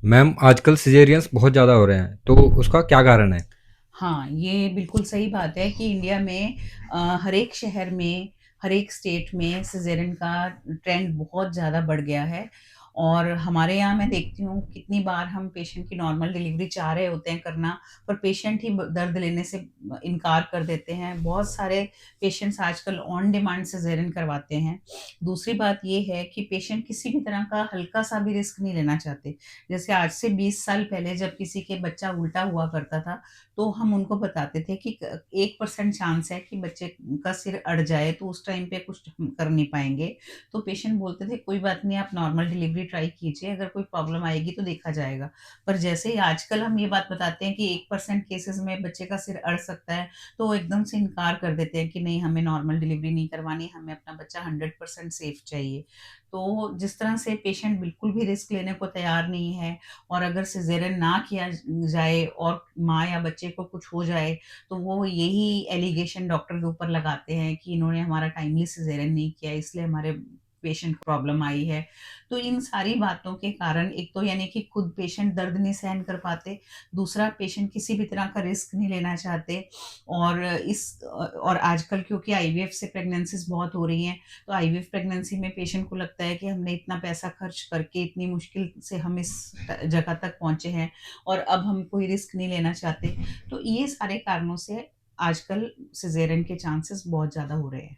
Ma'am आजकल caesareans बहुत ज़्यादा हो रहे हैं, तो उसका क्या कारण है? हाँ, ये बिल्कुल सही बात है कि इंडिया में हर एक शहर में, हर एक स्टेट में सिज़ेरियन का ट्रेंड बहुत ज़्यादा बढ़ गया है। और हमारे यहाँ मैं देखती हूँ कितनी बार हम पेशेंट की नॉर्मल डिलीवरी चाह रहे होते हैं करना, पर पेशेंट ही ब दर्द लेने से इनकार कर देते हैं। बहुत सारे पेशेंट्स आजकल ऑन डिमांड सिज़ेरियन करवाते हैं। दूसरी बात ये है कि पेशेंट किसी भी तरह का हल्का-सा भी रिस्क नहीं लेना चाहते। जैसे आज से 20 साल पहले जब किसी के बच्चा उल्टा हुआ करता था, तो हम उनको बताते थे कि 1% चांस है कि बच्चे का सिर अड़ जाए, तो उस टाइम पे कुछ हम कर नहीं पाएँगे। तो पेशेंट बोलते थे कोई बात नहीं, आप नॉर्मल डिलीवरी ट्राई कीजिए, अगर कोई प्रॉब्लम आएगी तो देखा जाएगा। पर जैसे ही आजकल हम ये बात बताते हैं कि 1% केसेज़ में बच्चे का सिर अड़ सकता है, तो वो एकदम से इनकार कर देते हैं कि नहीं, हमें नॉर्मल डिलीवरी नहीं करवानी, हमें अपना बच्चा 100% सेफ चाहिए। तो जिस तरह से पेशेंट बिल्कुल भी रिस्क लेने को तैयार नहीं है, और अगर सिज़ेरियन ना किया जाए और माँ या बच्चे को कुछ हो जाए, तो वो यही एलिगेशन डॉक्टर के ऊपर लगाते हैं कि इन्होंने हमारा टाइमली सिज़ेरियन नहीं किया, इसलिए हमारे पेशेंट को प्रॉब्लम आई है। तो इन सारी बातों के कारण एक तो यानी कि खुद पेशेंट दर्द नहीं सहन कर पाते, दूसरा पेशेंट किसी भी तरह का रिस्क नहीं लेना चाहते। और आजकल क्योंकि आईवीएफ से प्रेग्नेंसीज़ बहुत हो रही हैं, तो आईवीएफ प्रेगनेंसी में पेशेंट को लगता है कि हमने इतना पैसा खर्च करके इतनी मुश्किल से हम इस जगह तक पहुँचे हैं, और अब हम कोई रिस्क नहीं लेना चाहते। तो ये सारे कारणों से आजकल सिज़ेरियन के चांसेस बहुत ज़्यादा हो रहे हैं।